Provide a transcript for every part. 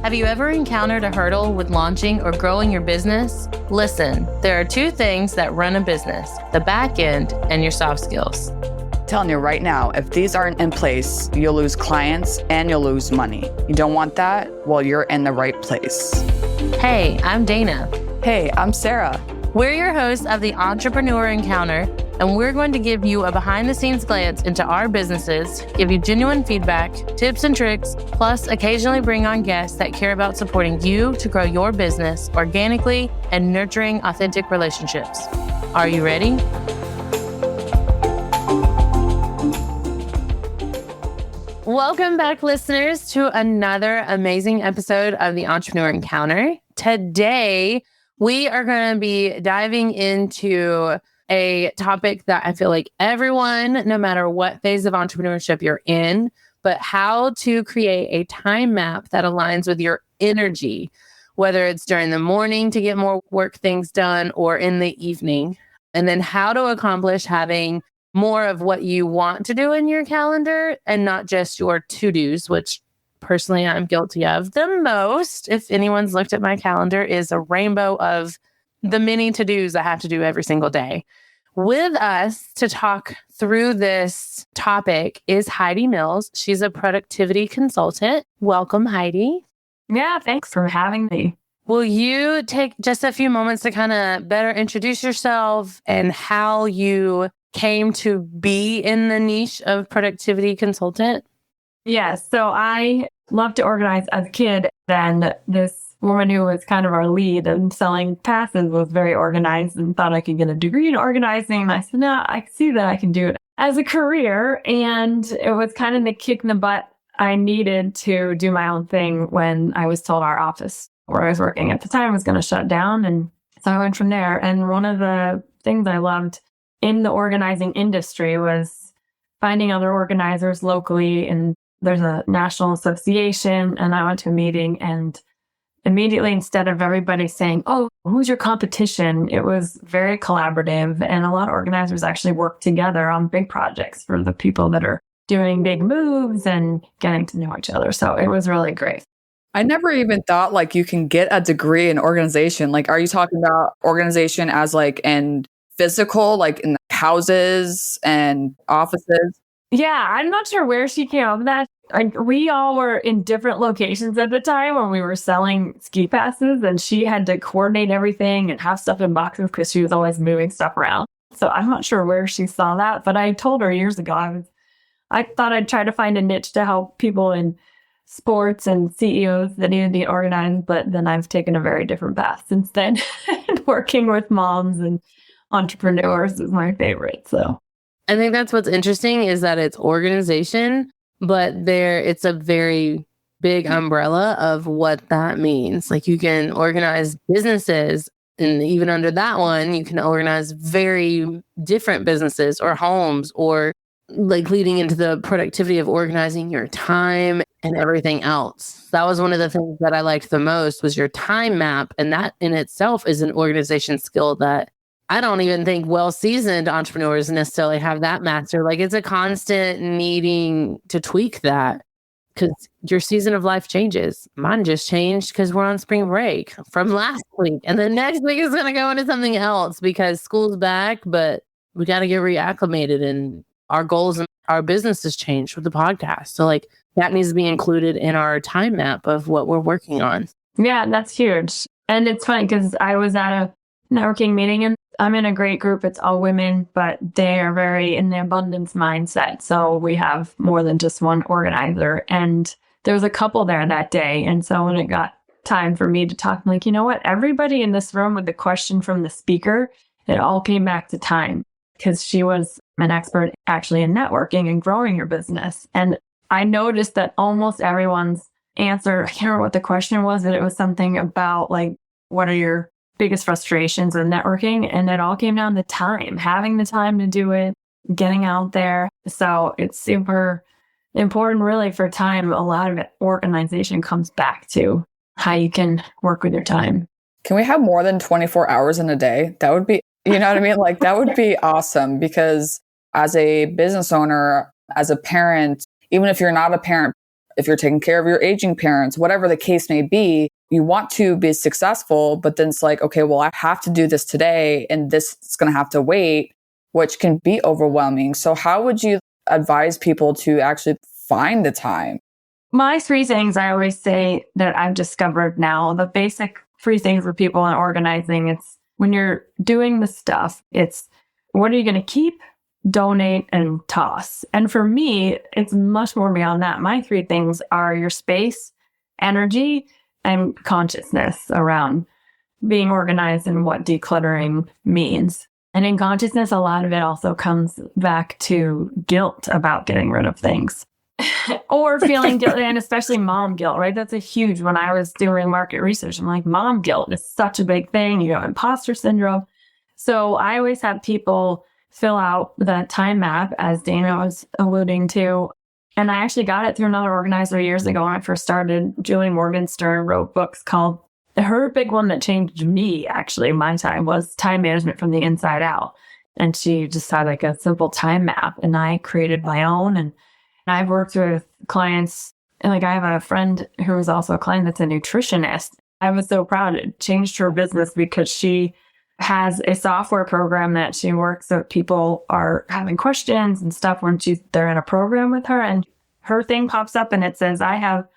Have you ever encountered a hurdle with launching or growing your business? Listen, there are two things that run a business, the back end and your soft skills. Telling you right now, if these aren't in place, you'll lose clients and you'll lose money. You don't want that? Well, you're in the right place. Hey, I'm Dana. Hey, I'm Sarah. We're your hosts of the Entrepreneur Encounter, and we're going to give you a behind-the-scenes glance into our businesses, give you genuine feedback, tips and tricks, plus occasionally bring on guests that care about supporting you to grow your business organically and nurturing authentic relationships. Are you ready? Welcome back, listeners, to another amazing episode of the Entrepreneur Encounter. Today, we are going to be diving into a topic that I feel like everyone, no matter what phase of entrepreneurship you're in, but how to create a time map that aligns with your energy, whether it's during the morning to get more work things done or in the evening, and then how to accomplish having more of what you want to do in your calendar and not just your to-dos, which personally I'm guilty of the most. If anyone's looked at my calendar, is a rainbow of the many to-dos I have to do every single day. With us to talk through this topic is Heidi Mills. She's a productivity consultant. Welcome, Heidi. Yeah, thanks for having me. Will you take just a few moments to kind of better introduce yourself and how you came to be in the niche of productivity consultant? Yes. So I loved to organize as a kid. Then this woman who was kind of our lead and selling passes was very organized and thought I could get a degree in organizing. And I said, no, I see that I can do it as a career. And it was kind of the kick in the butt I needed to do my own thing when I was told our office where I was working at the time was going to shut down. And so I went from there. And one of the things I loved in the organizing industry was finding other organizers locally. And there's a national association. And I went to a meeting and immediately, instead of everybody saying, oh, who's your competition? It was very collaborative. And a lot of organizers actually work together on big projects for the people that are doing big moves and getting to know each other. So it was really great. I never even thought like you can get a degree in organization. Like, are you talking about organization as like in physical, like in houses and offices? Yeah, I'm not sure where she came up with that. We all were in different locations at the time when we were selling ski passes, and she had to coordinate everything and have stuff in boxes because she was always moving stuff around. So I'm not sure where she saw that, but I told her years ago, I thought I'd try to find a niche to help people in sports and CEOs that needed to be organized, but then I've taken a very different path since then. Working with moms and entrepreneurs is my favorite. So I think that's what's interesting is that it's organization, but it's a very big umbrella of what that means. Like you can organize businesses, and even under that one, you can organize very different businesses or homes, or like leading into the productivity of organizing your time and everything else. That was one of the things that I liked the most was your time map. And that in itself is an organization skill that I don't even think well-seasoned entrepreneurs necessarily have that master. Like it's a constant needing to tweak that because your season of life changes. Mine just changed because we're on spring break from last week. And then next week is going to go into something else because school's back, but we got to get reacclimated and our goals and our business has changed with the podcast. So like that needs to be included in our time map of what we're working on. Yeah, that's huge. And it's funny because I was at a networking meeting and I'm in a great group. It's all women, but they are very in the abundance mindset. So we have more than just one organizer. And there was a couple there that day. And so when it got time for me to talk, I'm like, you know what? Everybody in this room with the question from the speaker, it all came back to time because she was an expert actually in networking and growing your business. And I noticed that almost everyone's answer, I can't remember what the question was, but it was something about like, what are your biggest frustrations with networking? And it all came down to time, having the time to do it, getting out there. So it's super important really for time. A lot of it, organization comes back to how you can work with your time. Can we have more than 24 hours in a day? That would be, you know what I mean? Like that would be awesome because as a business owner, as a parent, even if you're not a parent, if you're taking care of your aging parents, whatever the case may be, you want to be successful, but then it's like, okay, well, I have to do this today and this is going to have to wait, which can be overwhelming. So how would you advise people to actually find the time? My 3 things I always say that I've discovered now, the basic 3 things for people in organizing, it's when you're doing the stuff, it's what are you going to keep, donate, and toss. And for me, it's much more beyond that. My 3 things are your space, energy, and consciousness around being organized and what decluttering means. And in consciousness, a lot of it also comes back to guilt about getting rid of things or feeling guilt, and especially mom guilt, right? That's a huge, when I was doing market research, I'm like, mom guilt is such a big thing, imposter syndrome. So I always have people fill out the time map, as Dana was alluding to. And I actually got it through another organizer years ago when I first started. Julie Morgenstern wrote books called, her big one that changed me, actually, my time, was Time Management from the Inside Out. And she just had like a simple time map, and I created my own. And I've worked with clients, and like I have a friend who is also a client that's a nutritionist. I was so proud. It changed her business because she has a software program that she works with. People are having questions and stuff when they're in a program with her, and her thing pops up and it says, I have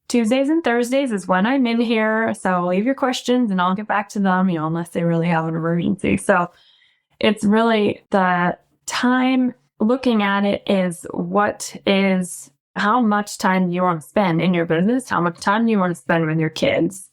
Tuesdays and Thursdays is when I'm in here. So leave your questions and I'll get back to them, unless they really have an emergency. So it's really the time. Looking at it is how much time do you want to spend in your business? How much time do you want to spend with your kids?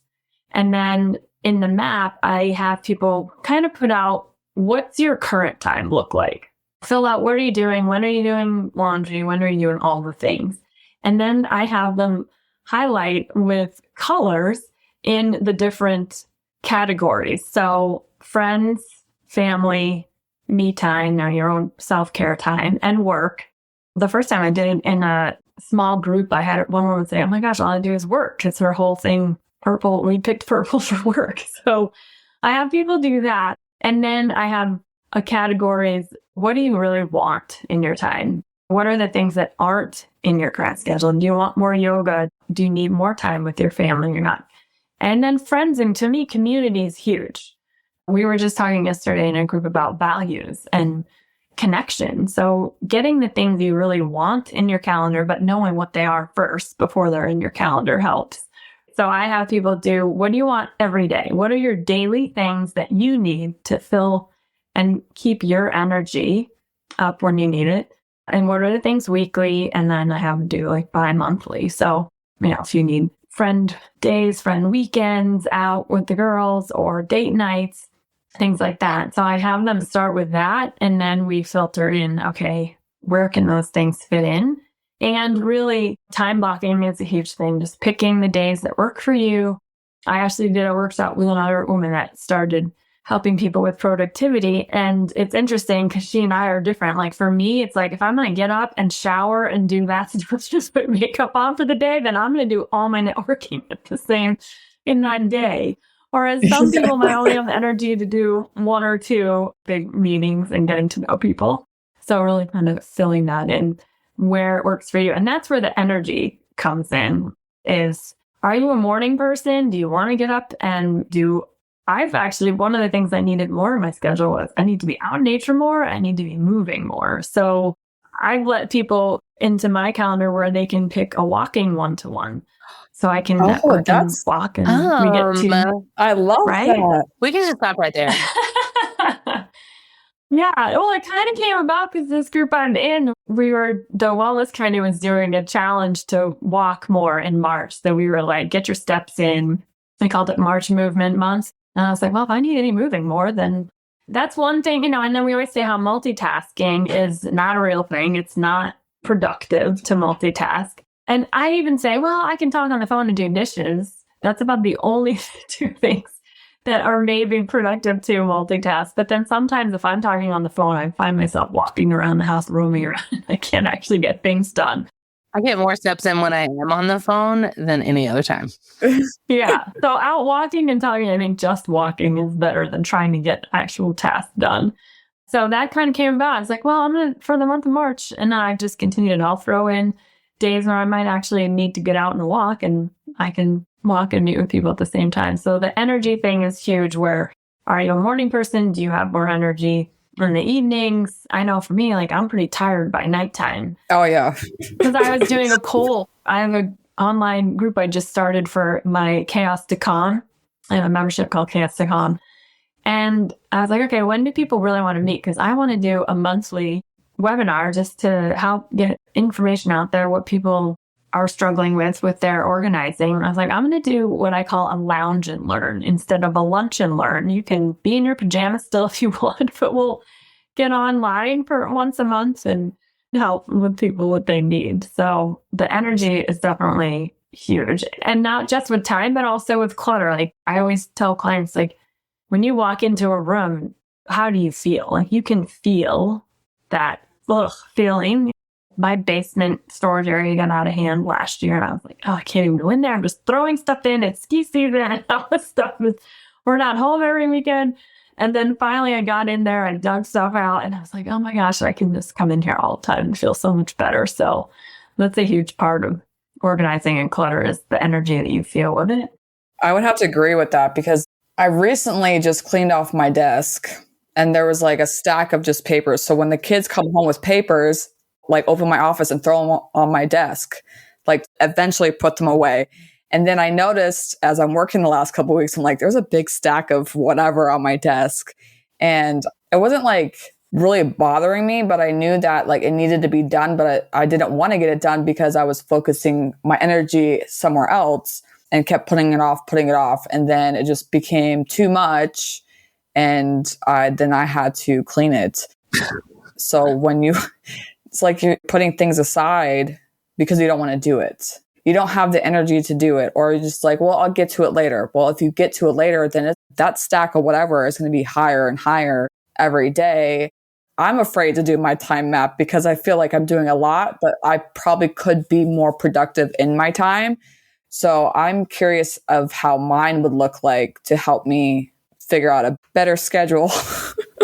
And then in the map, I have people kind of put out, what's your current time look like? Fill out, what are you doing? When are you doing laundry? When are you doing all the things? And then I have them highlight with colors in the different categories. So friends, family, me time, now your own self-care time, and work. The first time I did it in a small group, I had one woman say, oh my gosh, all I do is work. It's her whole thing. Purple. We picked purple for work. So I have people do that. And then I have a categories. What do you really want in your time? What are the things that aren't in your current schedule? Do you want more yoga? Do you need more time with your family or not? And then friends. And to me, community is huge. We were just talking yesterday in a group about values and connection. So getting the things you really want in your calendar, but knowing what they are first before they're in your calendar helps. So I have people do, what do you want every day? What are your daily things that you need to fill and keep your energy up when you need it? And what are the things weekly? And then I have them do like bi-monthly. So, if you need friend days, friend weekends, out with the girls, or date nights, things like that. So I have them start with that. And then we filter in, okay, where can those things fit in? And really, time blocking is a huge thing. Just picking the days that work for you. I actually did a workshop with another woman that started helping people with productivity. And it's interesting because she and I are different. Like for me, it's like, if I'm going to get up and shower and do that, just put makeup on for the day, then I'm going to do all my networking at the same in that day. Whereas some people might only have the energy to do 1 or 2 big meetings and getting to know people. So really kind of filling that in where it works for you. And that's where the energy comes in is, are you a morning person? Do you want to get up and do, I've actually, one of the things I needed more in my schedule was I need to be out in nature more. I need to be moving more. So I've let people into my calendar where they can pick a walking 1-to-1. So I can network and walk and we get to, I love that. We can just stop right there. Yeah, well, it kind of came about because this group I'm in, the Wellness Committee was doing a challenge to walk more in March. So we were like, get your steps in. They called it March Movement Month. And I was like, well, if I need any moving more, then that's one thing, and then we always say how multitasking is not a real thing. It's not productive to multitask. And I even say, well, I can talk on the phone and do dishes. That's about the only 2 things that are maybe productive to multitask. But then sometimes if I'm talking on the phone, I find myself walking around the house, roaming around. I can't actually get things done. I get more steps in when I am on the phone than any other time. Yeah. So out walking and talking, I think just walking is better than trying to get actual tasks done. So that kind of came about. I was like, well, I'm going to, for the month of March, and then I just continued, and I'll throw in days where I might actually need to get out and walk, and I can walk and meet with people at the same time. So the energy thing is huge. Where are you a morning person? Do you have more energy in the evenings? I know for me, like I'm pretty tired by nighttime. Oh, yeah. Because I was doing a poll. I have an online group I just started for my Chaos to Calm. I have a membership called Chaos to Calm. And I was like, okay, when do people really want to meet? Because I want to do a monthly webinar just to help get information out there, what people are struggling with their organizing. I was like, I'm going to do what I call a lounge and learn instead of a lunch and learn. You can be in your pajamas still if you want, but we'll get online for once a month and help with people what they need. So the energy is definitely huge. And not just with time, but also with clutter. Like I always tell clients, like when you walk into a room, how do you feel? Like you can feel that feeling. My basement storage area got out of hand last year, and I was like, oh, I can't even go in there. I'm just throwing stuff in. It's ski season, and all this stuff we're not home every weekend. And then finally I got in there and dug stuff out, and I was like, oh my gosh, I can just come in here all the time and feel so much better. So that's a huge part of organizing and clutter is the energy that you feel with it. I would have to agree with that because I recently just cleaned off my desk and there was like a stack of just papers. So when the kids come home with papers, like open my office and throw them on my desk, like eventually put them away. And then I noticed as I'm working the last couple of weeks, I'm like, there's a big stack of whatever on my desk. And it wasn't like really bothering me, but I knew that like it needed to be done, but I didn't want to get it done because I was focusing my energy somewhere else and kept putting it off. And then it just became too much. And then I had to clean it. So it's like you're putting things aside because you don't want to do it. You don't have the energy to do it, or you're just like, well, I'll get to it later. Well, if you get to it later, then that stack of whatever is going to be higher and higher every day. I'm afraid to do my time map because I feel like I'm doing a lot, but I probably could be more productive in my time. So I'm curious of how mine would look like to help me figure out a better schedule.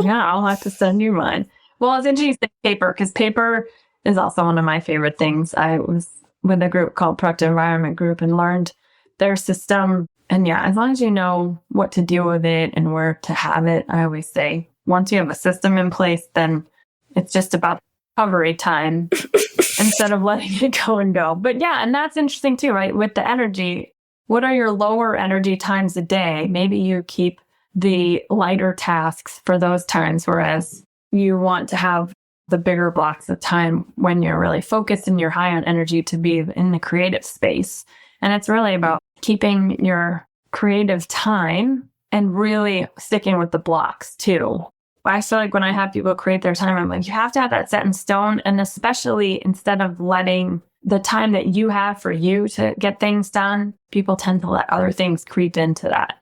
Yeah, I'll have to send you mine. Well, it's interesting to say paper because paper is also one of my favorite things. I was with a group called Productive Environment Group and learned their system. And yeah, as long as you know what to do with it and where to have it, I always say, once you have a system in place, then it's just about recovery time instead of letting it go and go. But yeah, and that's interesting too, right? With the energy, what are your lower energy times a day? Maybe you keep the lighter tasks for those times, whereas you want to have the bigger blocks of time when you're really focused and you're high on energy to be in the creative space. And it's really about keeping your creative time and really sticking with the blocks too. I feel like when I have people create their time, I'm like, you have to have that set in stone. And especially instead of letting the time that you have for you to get things done, people tend to let other things creep into that.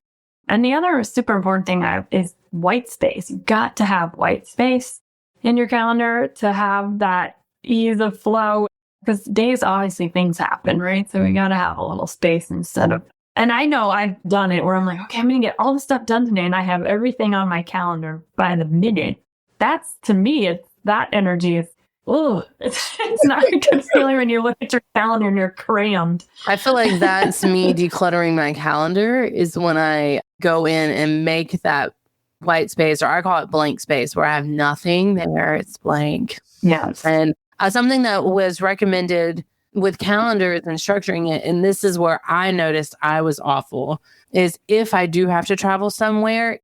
And the other super important thing is white space. You've got to have white space in your calendar to have that ease of flow, because days, obviously things happen, right? So we got to have a little space instead of, and I know I've done it where I'm like, okay, I'm going to get all the stuff done today. And I have everything on my calendar by the minute. That's, to me, that energy is, it's not a good feeling when you look at your calendar and you're crammed. I feel like that's me decluttering my calendar is when I go in and make that white space, or I call it blank space, where I have nothing there. It's blank. Yes. And something that was recommended with calendars and structuring it, and this is where I noticed I was awful, is if I do have to travel somewhere,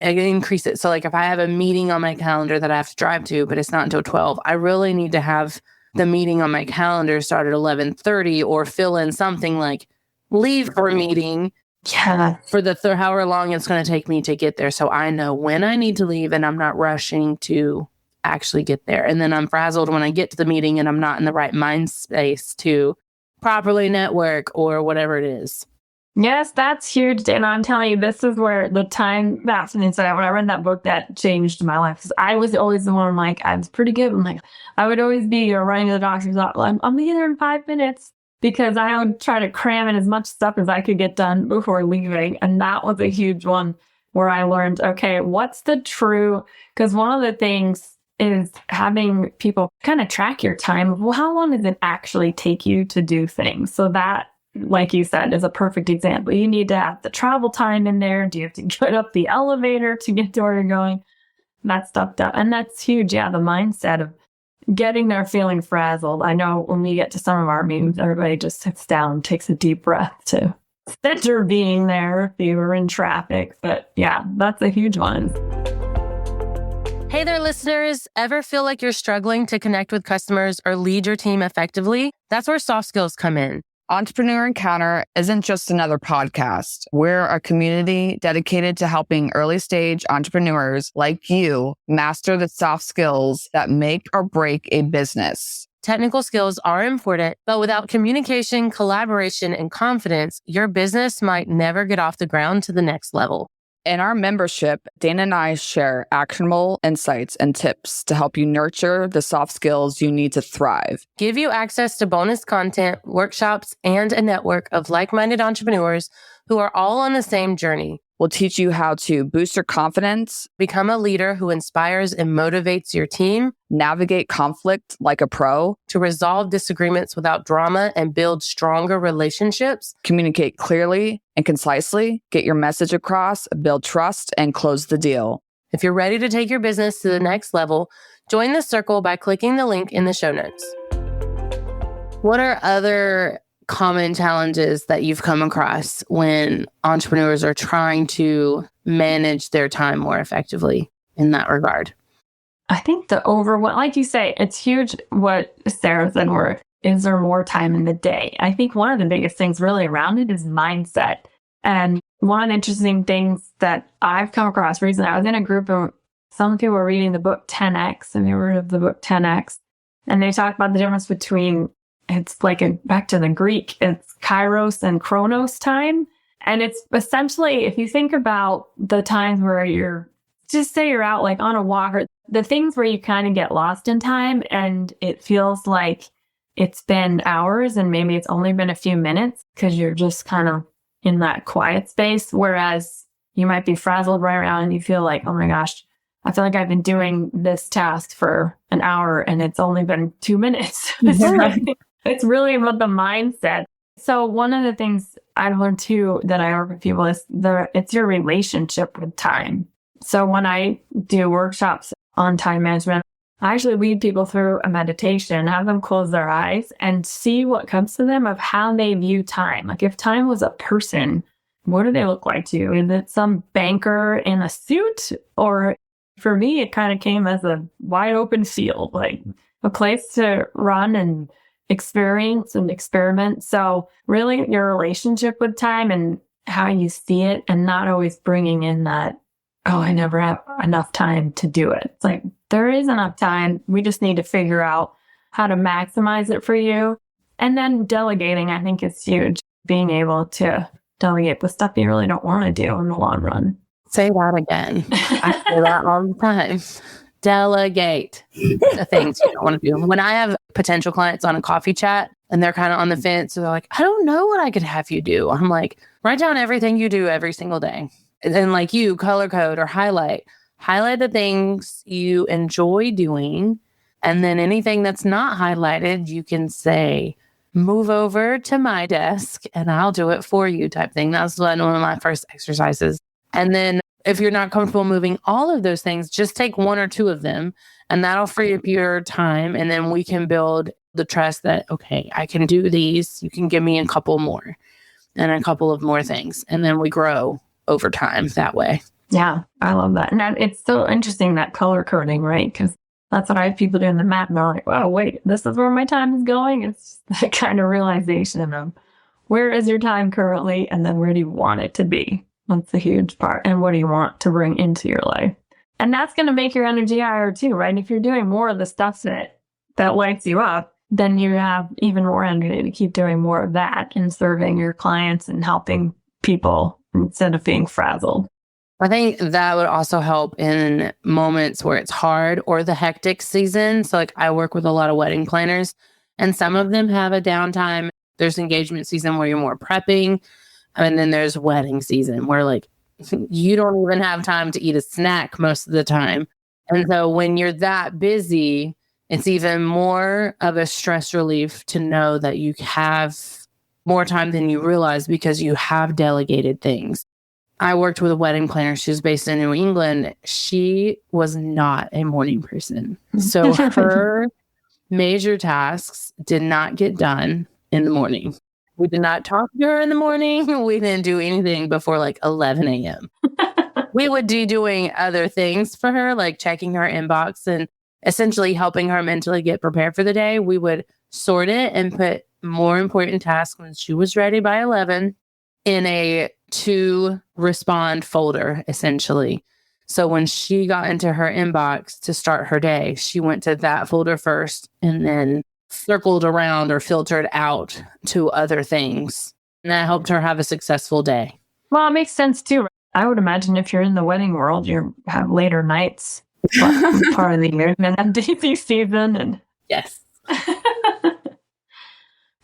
I increase it. So like if I have a meeting on my calendar that I have to drive to, but it's not until 12, I really need to have the meeting on my calendar start at 11:30, or fill in something like leave for a meeting. Yeah. For the however long it's going to take me to get there. So I know when I need to leave and I'm not rushing to actually get there. And then I'm frazzled when I get to the meeting and I'm not in the right mind space to properly network or whatever it is. Yes, that's huge. And I'm telling you, this is where the time maps and insight, when I read that book, that changed my life. Because I was always the one, like, I was pretty good. I'm like, I would always be running to the doctor's office. I'm be there in 5 minutes. Because I would try to cram in as much stuff as I could get done before leaving. And that was a huge one where I learned, okay, what's the true, because one of the things is having people kind of track your time. Well, how long does it actually take you to do things? So that, like you said, is a perfect example. You need to have the travel time in there. Do you have to get up the elevator to get to where you're going? That stuff down. And that's huge. Yeah, the mindset of getting there feeling frazzled. I know when we get to some of our meetings, everybody just sits down, takes a deep breath to center being there if you were in traffic. But yeah, that's a huge one. Hey there, listeners. Ever feel like you're struggling to connect with customers or lead your team effectively? That's where soft skills come in. Entrepreneur Encounter isn't just another podcast. We're a community dedicated to helping early stage entrepreneurs like you master the soft skills that make or break a business. Technical skills are important, but without communication, collaboration, and confidence, your business might never get off the ground to the next level. In our membership, Dana and I share actionable insights and tips to help you nurture the soft skills you need to thrive. Give you access to bonus content, workshops, and a network of like-minded entrepreneurs who are all on the same journey. We'll teach you how to boost your confidence, become a leader who inspires and motivates your team, navigate conflict like a pro, to resolve disagreements without drama and build stronger relationships, communicate clearly and concisely, get your message across, build trust, and close the deal. If you're ready to take your business to the next level, join the circle by clicking the link in the show notes. What are other common challenges that you've come across when entrepreneurs are trying to manage their time more effectively in that regard? I think the overwhelm, like you say, it's huge what Sarah said, where is there more time in the day? I think one of the biggest things really around it is mindset. And one interesting things that I've come across recently, I was in a group of some people were reading the book 10X, and they were of the book 10X, and they talk about the difference between, it's like back to the Greek, it's kairos and chronos time. And it's essentially, if you think about the times where you're, just say you're out like on a walk, or the things where you kind of get lost in time and it feels like it's been hours and maybe it's only been a few minutes because you're just kind of in that quiet space. Whereas you might be frazzled right around and you feel like, oh my gosh, I feel like I've been doing this task for an hour and it's only been 2 minutes. It's really about the mindset. So one of the things I learned too that I work with people is it's your relationship with time. So when I do workshops on time management, I actually lead people through a meditation, have them close their eyes and see what comes to them of how they view time. Like if time was a person, what do they look like to you? Is it some banker in a suit? Or for me, it kind of came as a wide open field, like a place to run and experience and experiment. So really your relationship with time and how you see it, and not always bringing in that, oh, I never have enough time to do it. It's like, there is enough time. We just need to figure out how to maximize it for you. And then delegating, I think, is huge. Being able to delegate the stuff you really don't want to do in the long run. Say that again. I say that all the time. Delegate the things you don't want to do. When I have potential clients on a coffee chat and they're kind of on the fence, so they're like, I don't know what I could have you do. I'm like, write down everything you do every single day. And then like you color code or highlight the things you enjoy doing. And then anything that's not highlighted, you can say, move over to my desk and I'll do it for you type thing. That's one of my first exercises. And then if you're not comfortable moving all of those things, just take one or two of them and that'll free up your time. And then we can build the trust that, okay, I can do these. You can give me a couple more and a couple of more things. And then we grow over time that way. Yeah, I love that. And it's so interesting, that color coding, right? Because that's what I have people doing the map and they're like, oh, wait, this is where my time is going. It's that kind of realization of where is your time currently? And then where do you want it to be? That's a huge part. And what do you want to bring into your life? And that's going to make your energy higher too, right? If you're doing more of the stuff that lights you up, then you have even more energy to keep doing more of that and serving your clients and helping people instead of being frazzled. I think that would also help in moments where it's hard or the hectic season. So like I work with a lot of wedding planners and some of them have a downtime. There's engagement season where you're more prepping. And then there's wedding season where like you don't even have time to eat a snack most of the time. And so when you're that busy, it's even more of a stress relief to know that you have more time than you realize because you have delegated things. I worked with a wedding planner. She was based in New England. She was not a morning person. So her major tasks did not get done in the morning. We did not talk to her in the morning. We didn't do anything before like 11 a.m. We would be doing other things for her, like checking her inbox and essentially helping her mentally get prepared for the day. We would sort it and put more important tasks when she was ready by 11 in a to respond folder, essentially. So when she got into her inbox to start her day, she went to that folder first and then circled around or filtered out to other things. And that helped her have a successful day. Well, it makes sense too. I would imagine if you're in the wedding world, you have later nights part of the year and then dating season. And yes.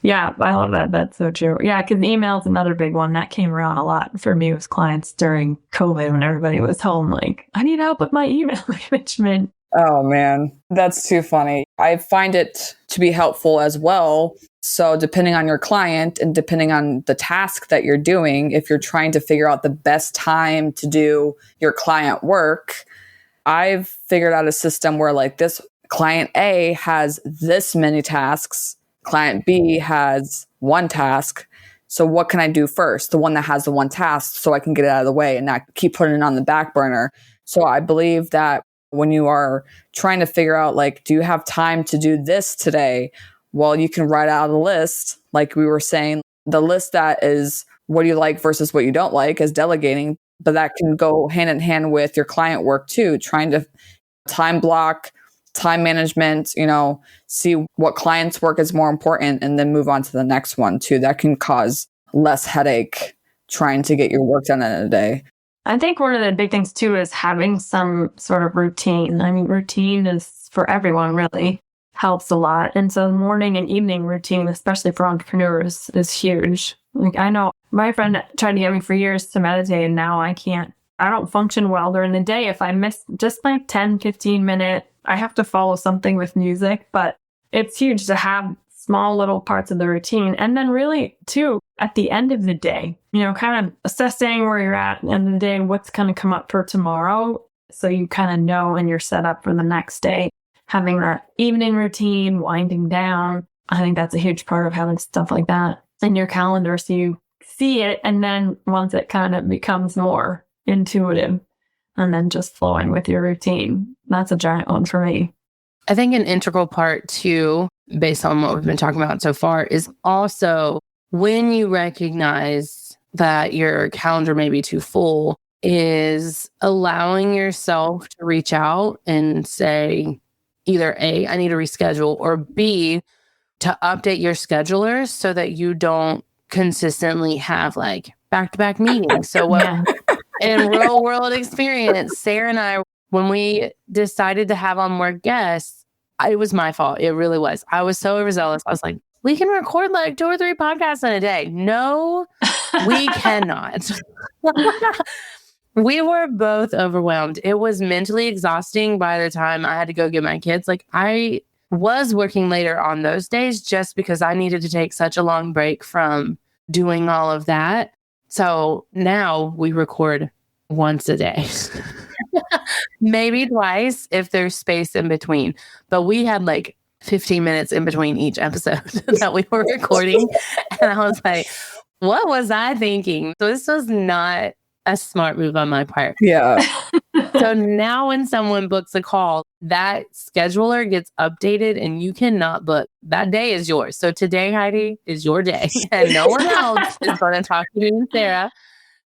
Yeah, I love that. That's so true. Yeah, because email's another big one that came around a lot for me with clients during COVID when everybody was home. Like, I need help with my email management. Oh man, that's too funny. I find it to be helpful as well. So depending on your client and depending on the task that you're doing, if you're trying to figure out the best time to do your client work, I've figured out a system where like this client A has this many tasks, client B has one task. So what can I do first? The one that has the one task so I can get it out of the way and not keep putting it on the back burner. So I believe that when you are trying to figure out, like, do you have time to do this today? Well, you can write out a list. Like we were saying, the list that is what you like versus what you don't like is delegating, but that can go hand in hand with your client work too, trying to time block, time management, see what clients' work is more important and then move on to the next one too. That can cause less headache trying to get your work done in a day. I think one of the big things too is having some sort of routine. I mean, routine is for everyone really helps a lot. And so the morning and evening routine, especially for entrepreneurs, is huge. Like I know my friend tried to get me for years to meditate and now I can't. I don't function well during the day. If I miss just like 10, 15 minute, I have to follow something with music, but it's huge to have small little parts of the routine. And then really too, at the end of the day, kind of assessing where you're at the end of the day, what's going to come up for tomorrow. So you kind of know and you're set up for the next day. Having that evening routine, winding down. I think that's a huge part of having stuff like that in your calendar. So you see it. And then once it kind of becomes more intuitive and then just flowing with your routine. That's a giant one for me. I think an integral part too, based on what we've been talking about so far, is also when you recognize that your calendar may be too full, is allowing yourself to reach out and say either A, I need to reschedule, or B, to update your schedulers so that you don't consistently have like back-to-back meetings. So in real world experience, Sarah and I, when we decided to have on more guests, it was my fault. It really was. I was so overzealous. I was like, we can record like 2 or 3 podcasts in a day. No, we cannot. We were both overwhelmed. It was mentally exhausting by the time I had to go get my kids. Like I was working later on those days just because I needed to take such a long break from doing all of that. So now we record once a day. Maybe twice if there's space in between. But we had like 15 minutes in between each episode that we were recording. And I was like, what was I thinking? So this was not a smart move on my part. Yeah. So now when someone books a call, that scheduler gets updated and you cannot book. That day is yours. So today, Heidi, is your day. And no one else is going to talk to you and Sarah.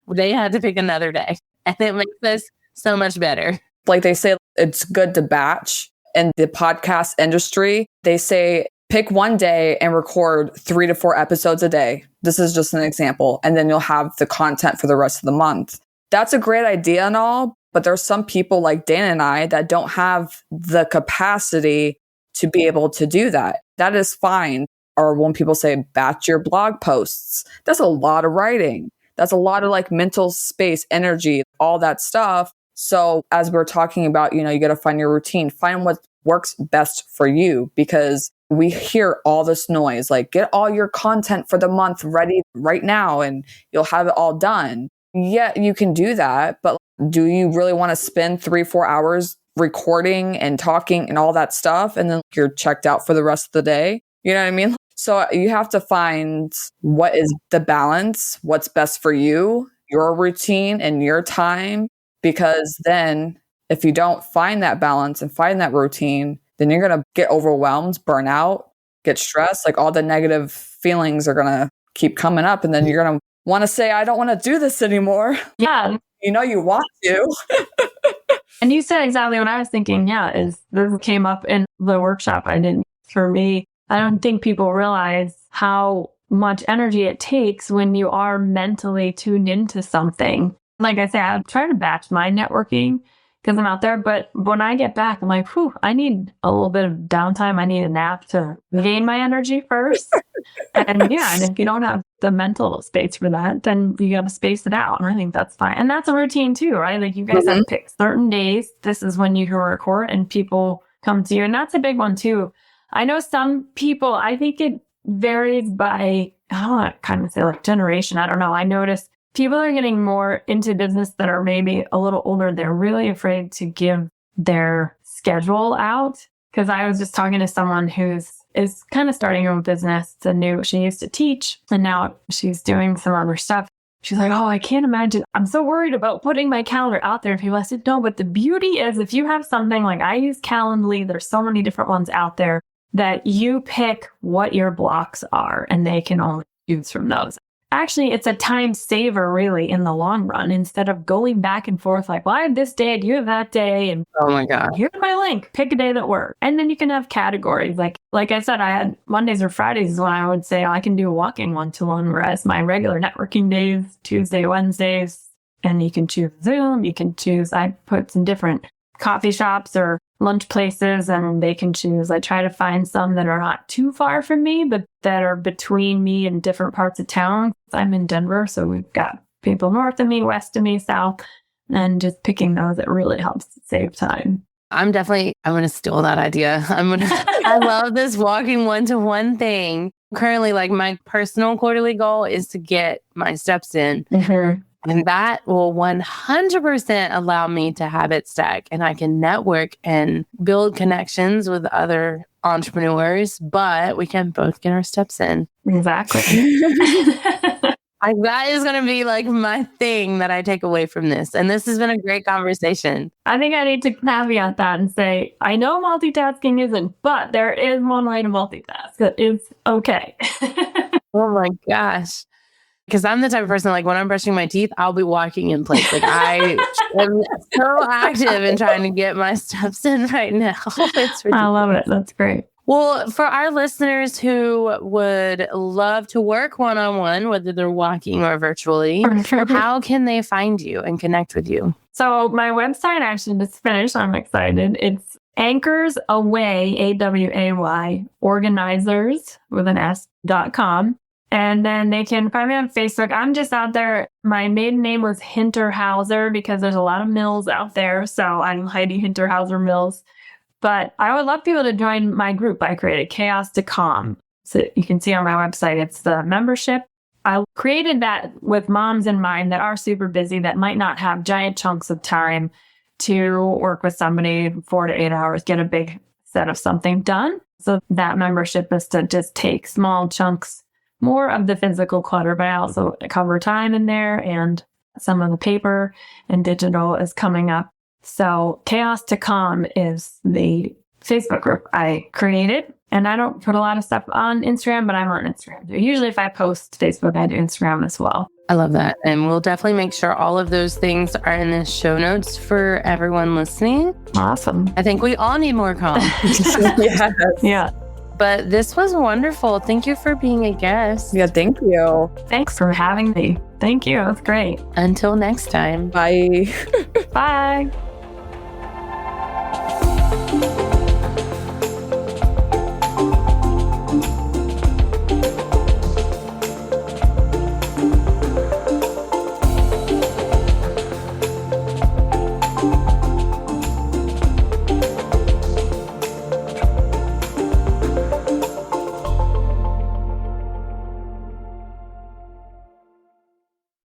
They had to pick another day. And it makes this so much better. Like they say, it's good to batch. In the podcast industry, they say pick one day and record 3 to 4 episodes a day. This is just an example. And then you'll have the content for the rest of the month. That's a great idea and all, but there's some people like Dan and I that don't have the capacity to be able to do that. That is fine. Or when people say batch your blog posts, that's a lot of writing. That's a lot of like mental space, energy, all that stuff. So as we're talking about, you got to find your routine, find what works best for you, because we hear all this noise, like get all your content for the month ready right now and you'll have it all done. Yeah, you can do that. But do you really want to spend 3-4 hours recording and talking and all that stuff? And then you're checked out for the rest of the day. You know what I mean? So you have to find what is the balance, what's best for you, your routine and your time. Because then if you don't find that balance and find that routine, then you're going to get overwhelmed, burn out, get stressed. Like all the negative feelings are going to keep coming up. And then you're going to want to say, I don't want to do this anymore. Yeah. You want to. And you said exactly what I was thinking. Yeah, is this came up in the workshop I did. For me, I don't think people realize how much energy it takes when you are mentally tuned into something. Like I say, I try to batch my networking because I'm out there. But when I get back, I'm like, whew, I need a little bit of downtime. I need a nap to gain my energy first. And if you don't have the mental space for that, then you got to space it out. And I think that's fine. And that's a routine too, right? Like you guys have to pick certain days. This is when you can record and people come to you. And that's a big one too. I know some people, I think it varies by, I don't want to kind of say like generation. I don't know. I noticed people are getting more into business that are maybe a little older. They're really afraid to give their schedule out. Because I was just talking to someone is kind of starting her own business. She used to teach and now she's doing some other stuff. She's like, oh, I can't imagine. I'm so worried about putting my calendar out there. People, I said, no, but the beauty is if you have something like I use Calendly, there's so many different ones out there that you pick what your blocks are and they can only choose from those. Actually, it's a time saver really in the long run instead of going back and forth like, well, I have this day and you have that day. And oh my God, here's my link. Pick a day that works. And then you can have categories. Like I said, I had Mondays or Fridays when I would say I can do a walking one-to-one, whereas my regular networking days, Tuesday, Wednesdays, and you can choose Zoom. You can choose, I put some different coffee shops or lunch places and they can choose. I try to find some that are not too far from me, but that are between me and different parts of town. I'm in Denver, so we've got people north of me, west of me, south, and just picking those, it really helps save time. I'm going to steal that idea. I love this walking one-to-one thing. Currently, like my personal quarterly goal is to get my steps in. Mm-hmm. And that will 100% allow me to habit stack and I can network and build connections with other entrepreneurs, but we can both get our steps in. Exactly. That is going to be like my thing that I take away from this. And this has been a great conversation. I think I need to caveat that and say, I know multitasking isn't, but there is one way to multitask that is okay. Oh my gosh. Because I'm the type of person, like when I'm brushing my teeth, I'll be walking in place. Like I am so active in trying to get my steps in right now. It's ridiculous. I love it. That's great. Well, for our listeners who would love to work one-on-one, whether they're walking or virtually, how can they find you and connect with you? So my website actually just finished. I'm excited. It's Anchors Away, AWAY, organizers with an S.com. And then they can find me on Facebook. I'm just out there. My maiden name was Hinterhauser because there's a lot of Mills out there. So I'm Heidi Hinterhauser Mills. But I would love people to join my group I created, Chaos to Calm. So you can see on my website, it's the membership. I created that with moms in mind that are super busy, that might not have giant chunks of time to work with somebody 4 to 8 hours, get a big set of something done. So that membership is to just take small chunks, more of the physical clutter, but I also cover time in there and some of the paper and digital is coming up. So Chaos to Calm is the Facebook group I created. And I don't put a lot of stuff on Instagram, but I'm on Instagram. Usually if I post Facebook, I do Instagram as well. I love that. And we'll definitely make sure all of those things are in the show notes for everyone listening. Awesome. I think we all need more calm. Yes. Yeah. But this was wonderful. Thank you for being a guest. Yeah, thank you. Thanks for having me. Thank you. That's great. Until next time. Bye. Bye.